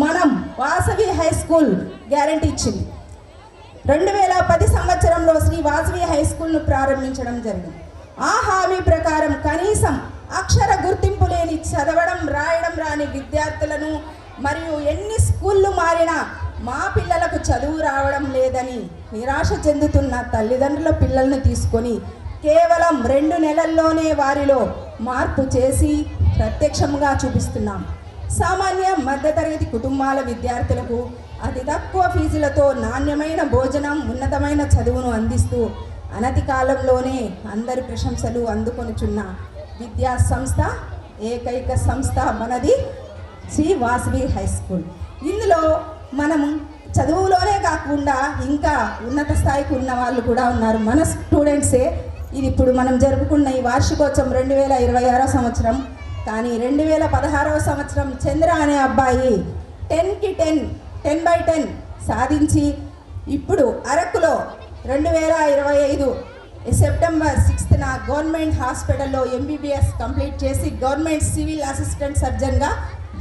మనం వాసవి హై స్కూల్ గ్యారంటీ ఇచ్చింది. 2010 సంవత్సరంలో శ్రీ వాసవి హై స్కూల్ను ప్రారంభించడం జరిగింది. ఆ హామీ ప్రకారం కనీసం అక్షర గుర్తింపు లేని, చదవడం రాయడం రాని విద్యార్థులను మరియు ఎన్ని స్కూళ్ళు మారినా మా పిల్లలకు చదువు రావడం లేదని నిరాశ చెందుతున్న తల్లిదండ్రుల పిల్లలను తీసుకొని కేవలం 2 నెలల్లోనే వారిలో మార్పు చేసి ప్రత్యక్షంగా చూపిస్తున్నాం. సామాన్య మధ్యతరగతి కుటుంబాల విద్యార్థులకు అతి తక్కువ ఫీజులతో నాణ్యమైన భోజనం, ఉన్నతమైన చదువును అందిస్తూ అనతి కాలంలోనే అందరి ప్రశంసలు అందుకొనిచున్న విద్యా సంస్థ, ఏకైక సంస్థ మనది శ్రీ వాసవి హై స్కూల్. ఇందులో మనం చదువులోనే కాకుండా ఇంకా ఉన్నత స్థాయికి ఉన్న వాళ్ళు కూడా ఉన్నారు, మన స్టూడెంట్సే. ఇది ఇప్పుడు మనం జరుపుకున్న ఈ వార్షికోత్సవం 2026వ సంవత్సరం. కానీ 2016వ సంవత్సరం చంద్ర అనే అబ్బాయి 10 by 10 సాధించి ఇప్పుడు అరకులో 2025 సెప్టెంబర్ 6న గవర్నమెంట్ హాస్పిటల్లో MBBS కంప్లీట్ చేసి గవర్నమెంట్ సివిల్ అసిస్టెంట్ సర్జన్గా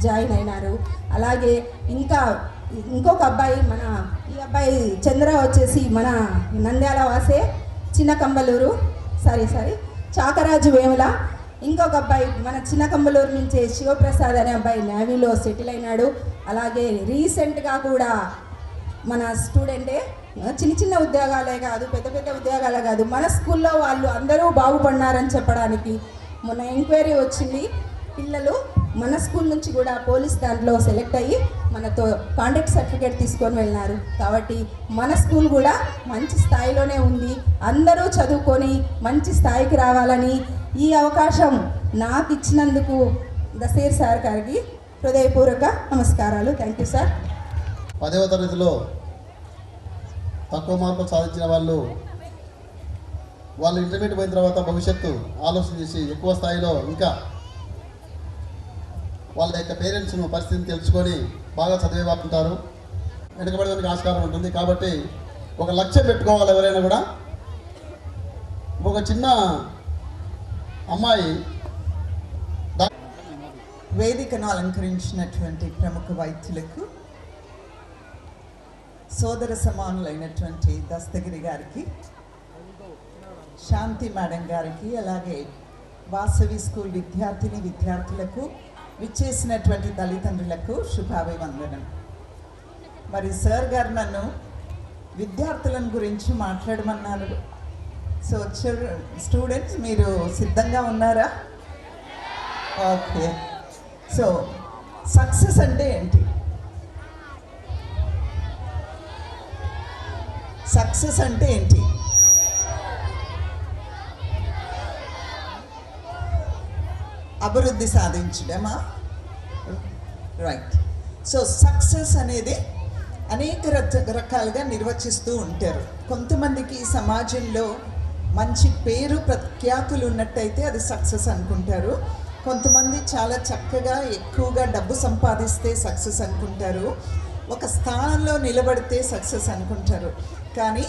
జాయిన్ అయినారు. అలాగే ఇంకొక అబ్బాయి ఈ అబ్బాయి చంద్ర వచ్చేసి మన నంద్యాల వాసే, చిన్న కంబలూరు సారీ చాకరాజు వేముల. ఇంకొక అబ్బాయి మన చిన్న కంబలూరు నుంచి శివప్రసాద్ అనే అబ్బాయి నేవీలో సెటిల్ అయినాడు. అలాగే రీసెంట్గా కూడా మన స్టూడెంటే, చిన్న ఉద్యోగాలే కాదు, పెద్ద ఉద్యోగాలే కాదు, మన స్కూల్లో వాళ్ళు అందరూ బాగుపడినారని చెప్పడానికి మొన్న ఎంక్వైరీ వచ్చింది. పిల్లలు మన స్కూల్ నుంచి కూడా పోలీస్ దాంట్లో సెలెక్ట్ అయ్యి మనతో కాంటాక్ట్ సర్టిఫికేట్ తీసుకొని వెళ్ళినారు. కాబట్టి మన స్కూల్ కూడా మంచి స్థాయిలోనే ఉంది. అందరూ చదువుకొని మంచి స్థాయికి రావాలని ఈ అవకాశం నాకు ఇచ్చినందుకు దసేర్ సార్ గారికి హృదయపూర్వక నమస్కారాలు. Thank you sir. 10వ తరగతిలో తక్కువ మార్కులు సాధించిన వాళ్ళు ఇంటర్మీడియట్ పోయిన తర్వాత భవిష్యత్తు ఆలోచన చేసి ఎక్కువ స్థాయిలో ఇంకా వాళ్ళ యొక్క పేరెంట్స్ను పరిస్థితిని తెలుసుకొని బాగా చదివేవాకుంటారు. వెనుకబడడానికి ఆస్కారం ఉంటుంది. కాబట్టి ఒక లక్ష్యం పెట్టుకోవాలి. ఎవరైనా కూడా ఒక చిన్న అమ్మాయి వేదికను అలంకరించినటువంటి ప్రముఖ వైద్యులకు, సోదర సమానులైనటువంటి దస్తగిరి గారికి, శాంతి మేడం గారికి, అలాగే వాసవి స్కూల్ విద్యార్థులకు, విచ్చేసినటువంటి తల్లిదండ్రులకు శుభాభివందనం. మరి సార్ గారు నన్ను విద్యార్థులను గురించి మాట్లాడమన్నారు. సో స్టూడెంట్స్ మీరు సిద్ధంగా ఉన్నారా? ఓకే. సో సక్సెస్ అంటే ఏంటి? సక్సెస్ అంటే ఏంటి? అభివృద్ధి సాధించడమా? రైట్. సో సక్సెస్ అనేది అనేక రకాలుగా నిర్వచిస్తూ ఉంటారు. కొంతమందికి సమాజంలో మంచి పేరు ప్రఖ్యాతులు ఉన్నట్టయితే అది సక్సెస్ అనుకుంటారు. కొంతమంది చాలా చక్కగా ఎక్కువగా డబ్బు సంపాదిస్తే సక్సెస్ అనుకుంటారు. ఒక స్థానంలో నిలబడితే సక్సెస్ అనుకుంటారు. కానీ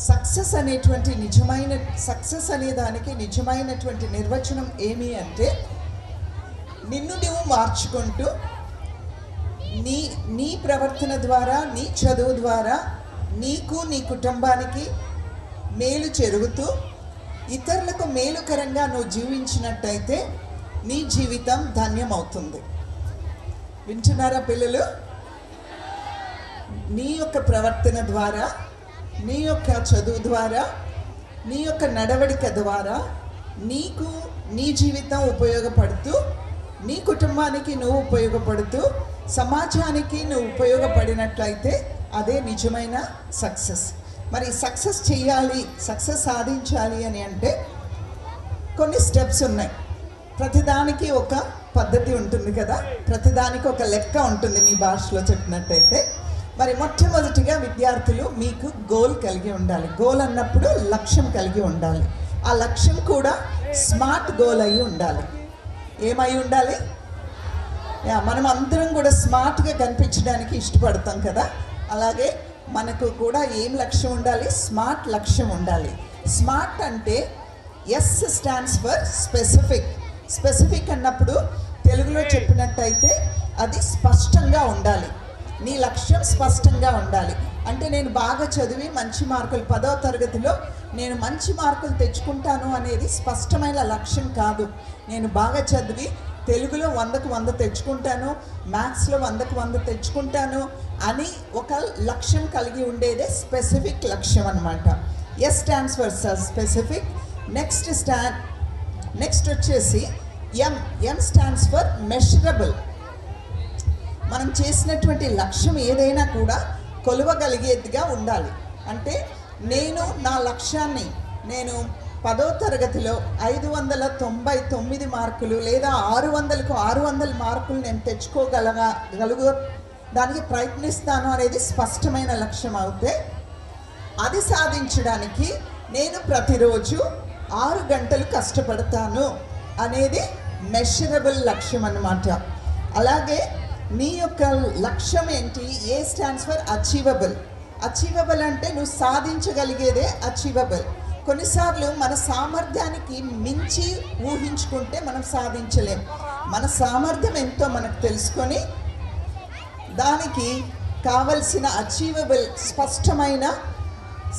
సక్సెస్ అనే దానికి నిజమైనటువంటి నిర్వచనం ఏమి అంటే, నిన్ను నువ్వు మార్చుకుంటూ నీ ప్రవర్తన ద్వారా, నీ చదువు ద్వారా నీకు, నీ కుటుంబానికి మేలు జరుగుతూ ఇతరులకు మేలుకరంగా నువ్వు జీవించినట్టయితే నీ జీవితం ధన్యమవుతుంది. వింటున్నారా పిల్లలు? నీ యొక్క ప్రవర్తన ద్వారా, నీ యొక్క చదువు ద్వారా, నీ యొక్క నడవడిక ద్వారా నీకు నీ జీవితం ఉపయోగపడుతూ, నీ కుటుంబానికి నువ్వు ఉపయోగపడుతూ, సమాజానికి నువ్వు ఉపయోగపడినట్లయితే అదే నిజమైన సక్సెస్. మరి సక్సెస్ చేయాలి, సక్సెస్ సాధించాలి అని అంటే కొన్ని స్టెప్స్ ఉన్నాయి. ప్రతిదానికి ఒక పద్ధతి ఉంటుంది కదా, ప్రతిదానికి ఒక లెక్క ఉంటుంది మీ భాషలో చెప్పినట్టయితే. మరి మొట్టమొదటిగా విద్యార్థులు మీకు గోల్ కలిగి ఉండాలి. గోల్ అన్నప్పుడు లక్ష్యం కలిగి ఉండాలి. ఆ లక్ష్యం కూడా స్మార్ట్ గోల్ అయి ఉండాలి. ఏమై ఉండాలి? మనం అందరం కూడా స్మార్ట్గా కనిపించడానికి ఇష్టపడతాం కదా, అలాగే మనకు కూడా ఏం లక్ష్యం ఉండాలి? స్మార్ట్ లక్ష్యం ఉండాలి. స్మార్ట్ అంటే yes stands for specific. Specific అన్నప్పుడు తెలుగులో చెప్పినట్టయితే అది స్పష్టంగా ఉండాలి. నీ లక్ష్యం స్పష్టంగా ఉండాలి. అంటే నేను బాగా చదివి మంచి మార్కులు 10వ తరగతిలో నేను మంచి మార్కులు తెచ్చుకుంటాను అనేది స్పష్టమైన లక్ష్యం కాదు. నేను బాగా చదివి తెలుగులో 100కు 100 తెచ్చుకుంటాను, మ్యాథ్స్లో 100కు 100 తెచ్చుకుంటాను అని ఒక లక్ష్యం కలిగి ఉండేదే స్పెసిఫిక్ లక్ష్యం అన్నమాట. Yes stands for specific. Next వచ్చేసి ఎం స్టాండ్స్ ఫర్ మెషరబుల్. మనం చేసినటువంటి లక్ష్యం ఏదైనా కూడా కొలవగలిగేదిగా ఉండాలి. అంటే నేను నా లక్ష్యాన్ని 10వ తరగతిలో 599 మార్కులు లేదా 600కు 600 మార్కులు నేను దానికి ప్రయత్నిస్తాను అనేది స్పష్టమైన లక్ష్యం అవుతే, అది సాధించడానికి నేను ప్రతిరోజు 6 గంటలు కష్టపడతాను అనేది మెషరబుల్ లక్ష్యం అన్నమాట. అలాగే నీ యొక్క లక్ష్యం ఏంటి? A stands for achievable. Achievable అంటే నువ్వు సాధించగలిగేదే అచీవబుల్. కొన్నిసార్లు మన సామర్థ్యానికి మించి ఊహించుకుంటే మనం సాధించలేం. మన సామర్థ్యం ఎంతో మనకు తెలుసుకొని దానికి కావలసిన అచీవబుల్ స్పష్టమైన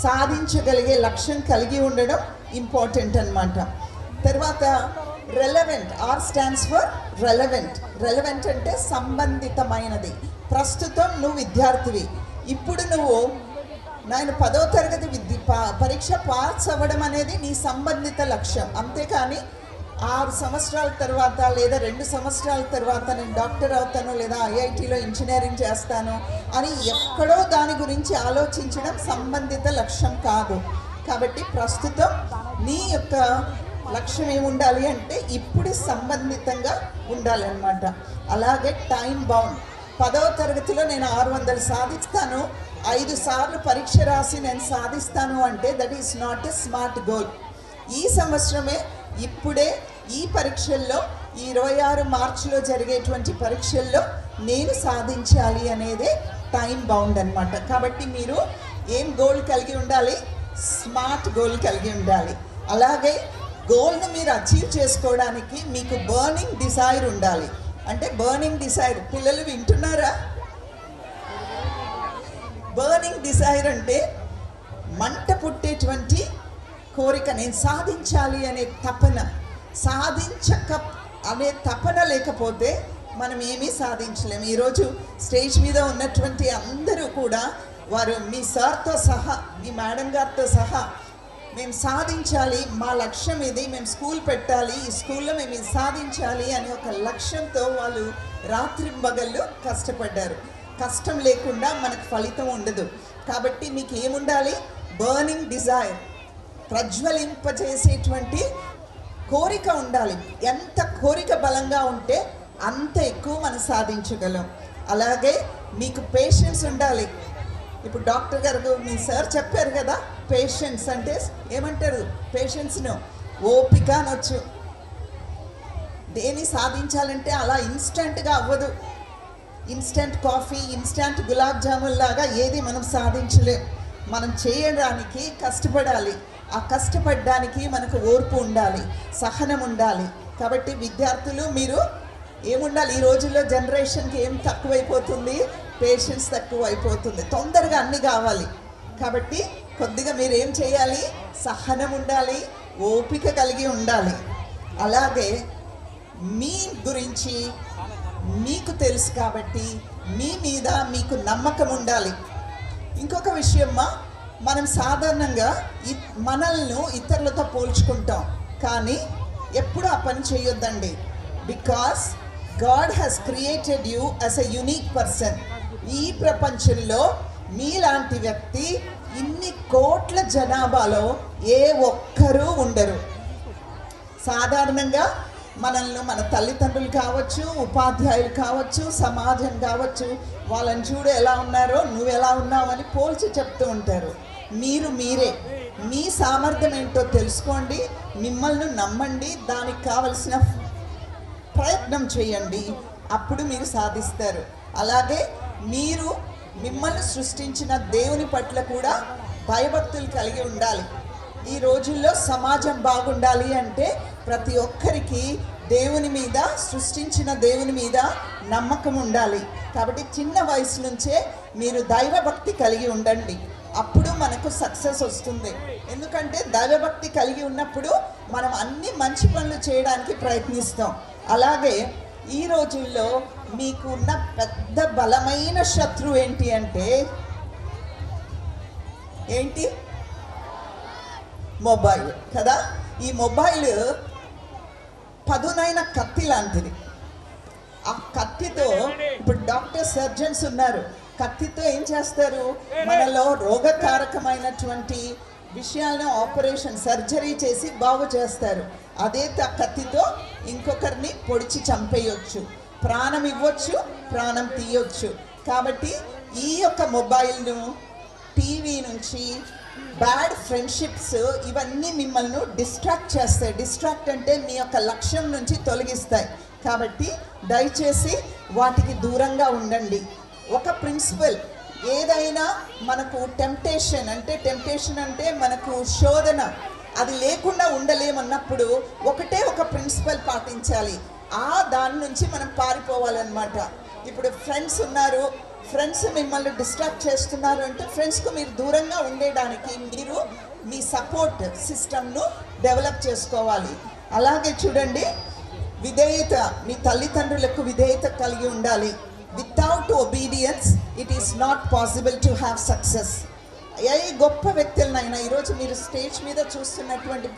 సాధించగలిగే లక్ష్యం కలిగి ఉండడం ఇంపార్టెంట్ అన్నమాట. తర్వాత relevant. Are stands for relevant. Relevant అంటే సంబంధితమైనది. ప్రస్తుతం నువ్వు విద్యార్థివి. ఇప్పుడు నువ్వు నేను 10వ తరగతి పరీక్ష పాస్ అవ్వడం అనేది నీ సంబంధిత లక్ష్యం. అంతేకాని 6 సంవత్సరాల తర్వాత లేదా 2 సంవత్సరాల తర్వాత నేను డాక్టర్ అవుతాను లేదా ఐఐటిలో ఇంజనీరింగ్ చేస్తాను అని ఎక్కడో దాని గురించి ఆలోచించడం సంబంధిత లక్ష్యం కాదు. కాబట్టి ప్రస్తుతం నీ యొక్క లక్ష్యం ఏముండాలి అంటే ఇప్పుడు సంబంధితంగా ఉండాలన్నమాట. అలాగే టైం బౌండ్. 10వ తరగతిలో నేను 600 సాధిస్తాను, 5 సార్లు పరీక్ష రాసి నేను సాధిస్తాను అంటే that is not a smart goal. ఈ సంవత్సరమే ఇప్పుడే ఈ పరీక్షల్లో ఈ 26 మార్చిలో జరిగేటువంటి పరీక్షల్లో నేను సాధించాలి అనేదే టైం బౌండ్ అన్నమాట. కాబట్టి మీరు ఏం గోల్ కలిగి ఉండాలి? స్మార్ట్ గోల్ కలిగి ఉండాలి. అలాగే గోల్ను మీరు అచీవ్ చేసుకోవడానికి మీకు బర్నింగ్ డిజైర్ ఉండాలి. అంటే బర్నింగ్ డిజైర్ పిల్లలు వింటున్నారా? బర్నింగ్ డిజైర్ అంటే మంట పుట్టేటువంటి కోరిక, నేను సాధించాలి అనే తపన. సాధించక అనే తపన లేకపోతే మనం ఏమీ సాధించలేము. ఈరోజు స్టేజ్ మీద ఉన్నటువంటి అందరూ కూడా వారు మీ సార్తో సహా మీ మేడం గారితో సహా మేము సాధించాలి, మా లక్ష్యం ఇది, మేము స్కూల్ పెట్టాలి, ఈ స్కూల్లో మేము ఇది సాధించాలి అనే ఒక లక్ష్యంతో వాళ్ళు రాత్రింబగళ్ళు కష్టపడ్డారు. కష్టం లేకుండా మనకు ఫలితం ఉండదు. కాబట్టి మీకు ఏముండాలి? బర్నింగ్ డిజైర్, ప్రజ్వలింపజేసేటువంటి కోరిక ఉండాలి. ఎంత కోరిక బలంగా ఉంటే అంత ఎక్కువ మనం సాధించగలం. అలాగే మీకు పేషెన్స్ ఉండాలి. ఇప్పుడు డాక్టర్ గారు మీ సార్ చెప్పారు కదా, పేషెన్స్ అంటే ఏమంటారు? పేషెన్స్ను ఓపిక అనొచ్చు. దేన్ని సాధించాలంటే అలా ఇన్స్టెంట్గా అవ్వదు. Instant coffee, instant gulab jamun లాగా ఏది మనం సాధించలేం. మనం చేయడానికి కష్టపడాలి. ఆ కష్టపడడానికి మనకు ఓర్పు ఉండాలి, సహనం ఉండాలి. కాబట్టి విద్యార్థులు మీరు ఏముండాలి? ఈ రోజుల్లో జనరేషన్కి ఏం తక్కువైపోతుంది? పేషెన్స్ తక్కువ అయిపోతుంది. తొందరగా అన్నీ కావాలి. కాబట్టి కొద్దిగా మీరు ఏం చేయాలి? సహనం ఉండాలి, ఓపిక కలిగి ఉండాలి. అలాగే మీ గురించి మీకు తెలుసు కాబట్టి మీ మీద మీకు నమ్మకం ఉండాలి. ఇంకొక విషయమ్మా, మనం సాధారణంగా మనల్ని ఇతరులతో పోల్చుకుంటాం, కానీ ఎప్పుడు ఆ పని చేయొద్దండి. Because God has created you as a unique person. ఈ ప్రపంచంలో మీలాంటి వ్యక్తి ఇన్ని కోట్ల జనాభాలో ఏ ఒక్కరూ ఉండరు. సాధారణంగా మనల్ని మన తల్లిదండ్రులు కావచ్చు, ఉపాధ్యాయులు కావచ్చు, సమాజం కావచ్చు, వాళ్ళని చూడు ఎలా ఉన్నారో, నువ్వు ఎలా ఉన్నావు అని పోల్చి చెప్తూ ఉంటారు. మీరు మీరే. మీ సామర్థ్యం ఏంటో తెలుసుకోండి, మిమ్మల్ని నమ్మండి, దానికి కావలసిన ప్రయత్నం చేయండి, అప్పుడు మీరు సాధిస్తారు. అలాగే మీరు మిమ్మల్ని సృష్టించిన దేవుని పట్ల కూడా భయభక్తులు కలిగి ఉండాలి. ఈ రోజుల్లో సమాజం బాగుండాలి అంటే ప్రతి ఒక్కరికి దేవుని మీద, సృష్టించిన దేవుని మీద నమ్మకం ఉండాలి. కాబట్టి చిన్న వయసు నుంచే మీరు దైవభక్తి కలిగి ఉండండి, అప్పుడు మనకు సక్సెస్ వస్తుంది. ఎందుకంటే దైవభక్తి కలిగి ఉన్నప్పుడు మనం అన్ని మంచి పనులు చేయడానికి ప్రయత్నిస్తాం. అలాగే ఈ రోజుల్లో మీకున్న పెద్ద బలమైన శత్రువు ఏంటి అంటే ఏంటి? మొబైల్ కదా. ఈ మొబైల్ పదునైన కత్తి లాంటిది. ఆ కత్తితో ఇప్పుడు డాక్టర్, సర్జన్స్ ఉన్నారు, కత్తితో ఏం చేస్తారు? మనలో రోగకారకమైనటువంటి విషయాలను ఆపరేషన్, సర్జరీ చేసి బాగు చేస్తారు. అదే కత్తితో ఇంకొకరిని పొడిచి చంపేయొచ్చు, ప్రాణం ఇవ్వచ్చు, ప్రాణం తీయొచ్చు. కాబట్టి ఈ యొక్క మొబైల్ను, టీవీ నుంచి, బ్యాడ్ ఫ్రెండ్షిప్స్, ఇవన్నీ మిమ్మల్ని డిస్ట్రాక్ట్ చేస్తాయి. డిస్ట్రాక్ట్ అంటే మీ యొక్క లక్ష్యం నుంచి తొలగిస్తాయి. కాబట్టి దయచేసి వాటికి దూరంగా ఉండండి. ఒక ప్రిన్సిపల్ ఏదైనా మనకు టెంప్టేషన్ అంటే మనకు శోధన అది లేకుండా ఉండలేమన్నప్పుడు ఒకటే ఒక ప్రిన్సిపల్ పాటించాలి. దాని నుంచి మనం పారిపోవాలన్నమాట. ఇప్పుడు ఫ్రెండ్స్ ఉన్నారు, ఫ్రెండ్స్ మిమ్మల్ని డిస్ట్రాక్ట్ చేస్తున్నారు అంటే ఫ్రెండ్స్కు మీరు దూరంగా ఉండడానికి మీరు మీ సపోర్ట్ సిస్టమ్ను డెవలప్ చేసుకోవాలి. అలాగే చూడండి, విధేయత, మీ తల్లిదండ్రులకు విధేయత కలిగి ఉండాలి. Without obedience it is not possible to have success. ఏ గొప్ప వ్యక్తులనైనా ఈరోజు మీరు స్టేజ్ మీద చూస్తున్నటువంటి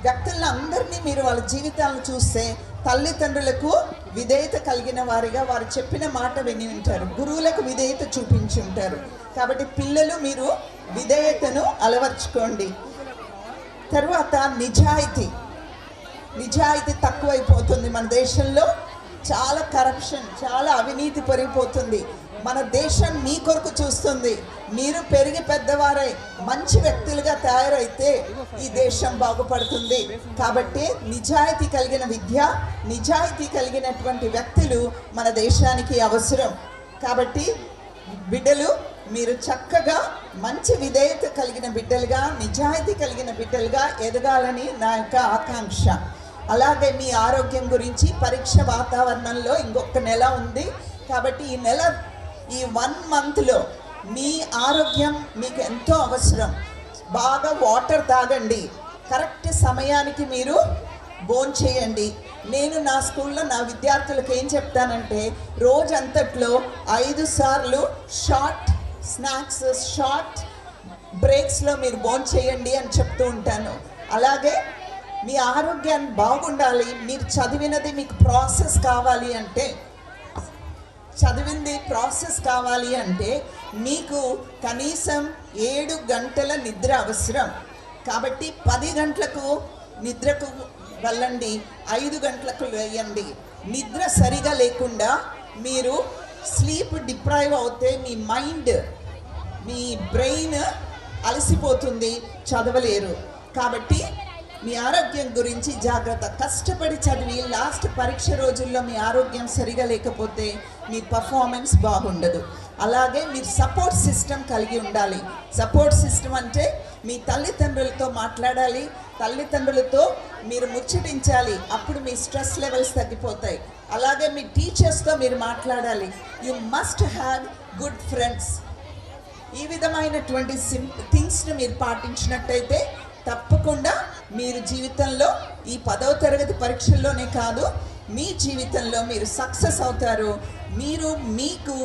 వ్యక్తులను అందరినీ మీరు వాళ్ళ జీవితాలను చూస్తే తల్లిదండ్రులకు విధేయత కలిగిన వారిగా వారు చెప్పిన మాట విని ఉంటారు, గురువులకు విధేయత చూపించి ఉంటారు. కాబట్టి పిల్లలు మీరు విధేయతను అలవర్చుకోండి. తర్వాత నిజాయితీ తక్కువైపోతుంది మన దేశంలో. చాలా కరప్షన్, చాలా అవినీతి పెరిగిపోతుంది. మన దేశం మీ కొరకు చూస్తుంది. మీరు పెరిగి పెద్దవారై మంచి వ్యక్తులుగా తయారైతే ఈ దేశం బాగుపడుతుంది. కాబట్టి నిజాయితీ కలిగిన విద్య, నిజాయితీ కలిగినటువంటి వ్యక్తులు మన దేశానికి అవసరం. కాబట్టి బిడ్డలు మీరు చక్కగా మంచి విధేయత కలిగిన బిడ్డలుగా, నిజాయితీ కలిగిన బిడ్డలుగా ఎదగాలని నా యొక్క ఆకాంక్ష. అలాగే మీ ఆరోగ్యం గురించి పరీక్ష వాతావరణంలో ఇంకొక నెల ఉంది. కాబట్టి ఈ 1 మంత్లో మీ ఆరోగ్యం మీకు ఎంతో అవసరం. బాగా వాటర్ తాగండి, కరెక్ట్ సమయానికి మీరు భోంచేయండి. నేను నా స్కూల్లో నా విద్యార్థులకు ఏం చెప్తానంటే రోజంతట్లో 5 సార్లు షార్ట్ స్నాక్స్, షార్ట్ బ్రేక్స్లో మీరు భోంచేయండి అని చెప్తూ ఉంటాను. అలాగే మీ ఆరోగ్యాన్ని బాగుండాలి. మీరు చదివినది మీకు ప్రాసెస్ కావాలి అంటే మీకు కనీసం 7 గంటల నిద్ర అవసరం. కాబట్టి 10 గంటలకు నిద్రకు వెళ్ళండి, 5 గంటలకు వేయండి. నిద్ర సరిగా లేకుండా మీరు స్లీప్ డిప్రైవ్ అవుతే మీ మైండ్, మీ బ్రెయిన్ అలసిపోతుంది, చదవలేరు. కాబట్టి మీ ఆరోగ్యం గురించి జాగ్రత్త. కష్టపడి చదివి లాస్ట్ పరీక్ష రోజుల్లో మీ ఆరోగ్యం సరిగా లేకపోతే మీ పర్ఫార్మెన్స్ బాగుండదు. అలాగే మీరు సపోర్ట్ సిస్టమ్ కలిగి ఉండాలి. సపోర్ట్ సిస్టమ్ అంటే మీ తల్లిదండ్రులతో మాట్లాడాలి, తల్లిదండ్రులతో మీరు ముచ్చటించాలి. అప్పుడు మీ స్ట్రెస్ లెవెల్స్ తగ్గిపోతాయి. అలాగే మీ టీచర్స్తో మీరు మాట్లాడాలి. You must have good friends. ఈ విధమైనటువంటి థింగ్స్ని మీరు పాటించినట్టయితే తప్పకుండా మీరు జీవితంలో ఈ 10వ తరగతి పరీక్షల్లోనే కాదు, మీ జీవితంలో మీరు సక్సెస్ అవుతారు. మీరు మీకు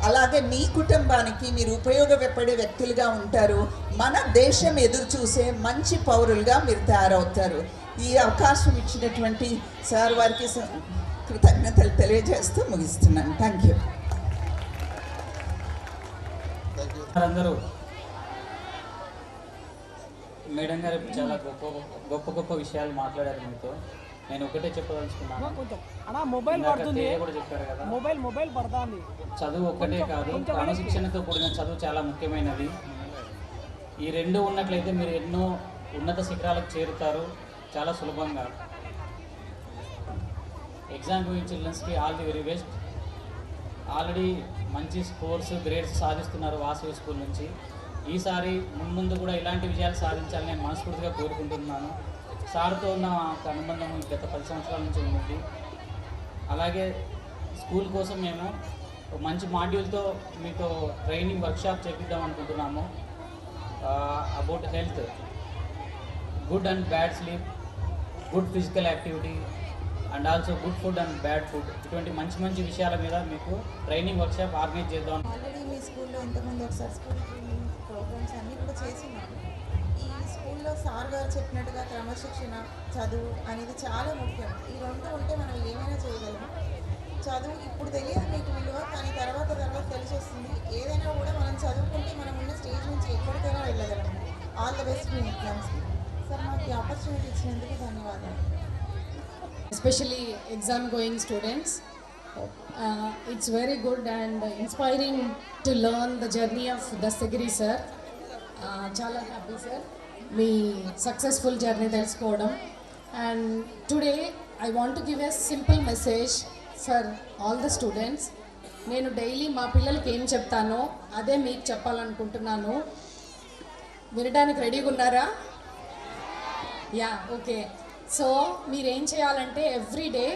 అలాగే మీ కుటుంబానికి మీరు ఉపయోగపడే వ్యక్తులుగా ఉంటారు. మన దేశం ఎదురు చూసే మంచి పౌరులుగా మీరు తయారవుతారు. ఈ అవకాశం ఇచ్చినటువంటి సార్ వారికి కృతజ్ఞతలు తెలియజేస్తూ ముగిస్తున్నాను. Thank you. అందరూ మేడం గారు చాలా గొప్ప విషయాలు మాట్లాడారు మీతో. నేను ఒకటే చెప్పదలుచుకున్నాను. కూడా చెప్పారు కదా, చదువు ఒక్కటే కాదు, క్రమశిక్షణతో కూడిన చదువు చాలా ముఖ్యమైనది. ఈ 2 ఉన్నట్లయితే మీరు ఎన్నో ఉన్నత శిఖరాలకు చేరుతారు చాలా సులభంగా. ఎగ్జామ్ గోయింగ్ చిల్డ్రన్స్కి all the very best. Already మంచి స్కోర్స్, గ్రేడ్స్ సాధిస్తున్నారు వాసవి స్కూల్ నుంచి. ఈసారి ముందు కూడా ఇలాంటి విజయాలు సాధించాలని నేను మనస్ఫూర్తిగా కోరుకుంటున్నాను. సార్తో ఉన్న అనుబంధం గత 10 సంవత్సరాల నుంచి ఉంది. అలాగే స్కూల్ కోసం మేము మంచి మాడ్యూల్తో మీతో ట్రైనింగ్ వర్క్షాప్ చేపిద్దాం అనుకుంటున్నాము. About health, good and bad sleep, good physical activity and also good food and bad food, ఇటువంటి మంచి విషయాల మీద మీకు ట్రైనింగ్ వర్క్షాప్ ఆర్గనైజ్ చేద్దాం. ఆల్రెడీ మీ స్కూల్లో ఇంతకుముందు ఒకసారి స్కూల్ ట్రైనింగ్ ప్రోగ్రామ్స్ అన్నీ కూడా చేసినాము. ఈ స్కూల్లో సార్ గారు చెప్పినట్టుగా క్రమశిక్షణ, చదువు అనేది చాలా ముఖ్యం. ఈ 2 ఉంటే మనం ఏమైనా చేయగలము. చదువు ఇప్పుడు తెలియదు మీకు విలువ, కానీ తర్వాత తెలిసి వస్తుంది. ఏదైనా కూడా మనం చదువుకుంటే మనం ఉన్న స్టేజ్ నుంచి ఎక్కడికైనా వెళ్ళగలము. ఆల్ ద బెస్ట్ మీ ఎగ్జామ్స్కి. సార్ మాకు ఈ ఆపర్చునిటీ ఇచ్చినందుకు ధన్యవాదాలు. Especially exam going students, it's very good and inspiring to learn the journey of Dastagiri sir. Chala happy sir, me successful journey telusukodam. And today I want to give a simple message for all the students. నేను daily మా పిల్లలకి ఏం చెప్తానో అదే మీకు చెప్పాలనుకుంటున్నాను. వినడానికి రెడీగా ఉన్నారా? Yeah, okay. సో మీరేం చేయాలంటే ఎవ్రీడే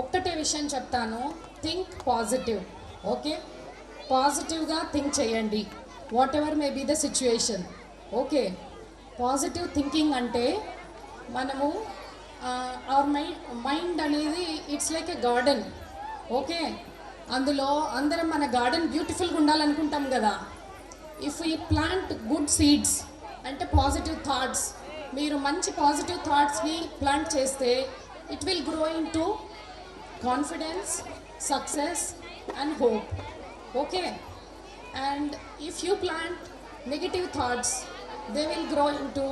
ఒక్కటే విషయం చెప్తాను, థింక్ పాజిటివ్. ఓకే, పాజిటివ్గా థింక్ చేయండి, whatever may be the situation. Okay, positive thinking అంటే మనము అవర్ మైండ్ అనేది it's like a garden. Okay, అందులో అందరం మన గార్డెన్ బ్యూటిఫుల్గా ఉండాలనుకుంటాం కదా. If you plant good seeds అంటే పాజిటివ్ థాట్స్, మీరు మంచి పాజిటివ్ థాట్స్ని ప్లాంట్ చేస్తే it will grow into confidence, success and hope. Okay, and if you plant negative thoughts they will grow into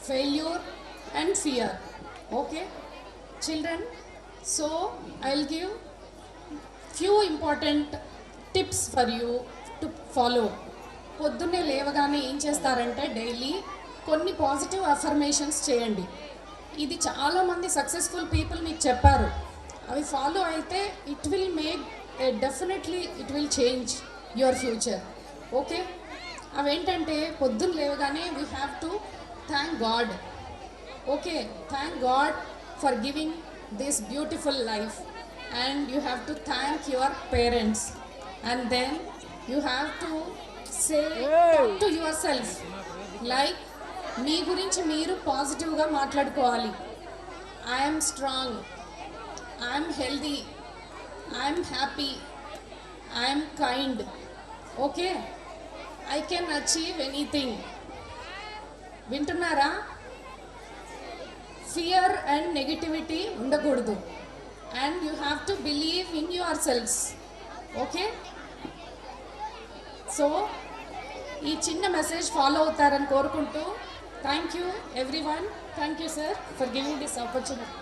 failure and fear. Okay children, so I'll give few important tips for you to follow. పొద్దున్నే లేవగానే ఏం చేస్తారంటే daily కొన్ని positive affirmations చేయండి. ఇది చాలామంది successful people మీకు చెప్పారు, అవి ఫాలో అయితే it will make definitely it will change your future. Okay, అవేంటంటే పొద్దున్న లేవగానే we have to thank God. Okay, thank God for giving this beautiful life and you have to thank your parents and then you have to say to yourself like మీ గురించి మీరు పాజిటివ్గా మాట్లాడుకోవాలి. I'm strong, I'm healthy, I'm happy, I'm kind. Okay, I can achieve anything. వింటున్నారా? Fear and negativity ఉండకూడదు and you have to believe in your selves. Okay, so ఈ చిన్న message follow అవుతారని కోరుకుంటూ thank you everyone. Thank you sir for giving this opportunity.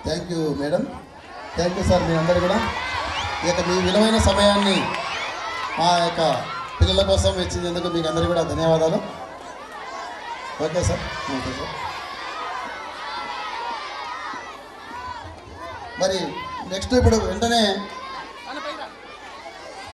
Thank you madam, thank you sir. మీ అందరు కూడా ఈ యొక్క మీ విలువైన సమయాన్ని మా యొక్క పిల్లల కోసం వెచ్చించేందుకు మీకు అందరికీ కూడా ధన్యవాదాలు. Okay sir. Okay sir. మరి నెక్స్ట్ ఇప్పుడు వెంటనే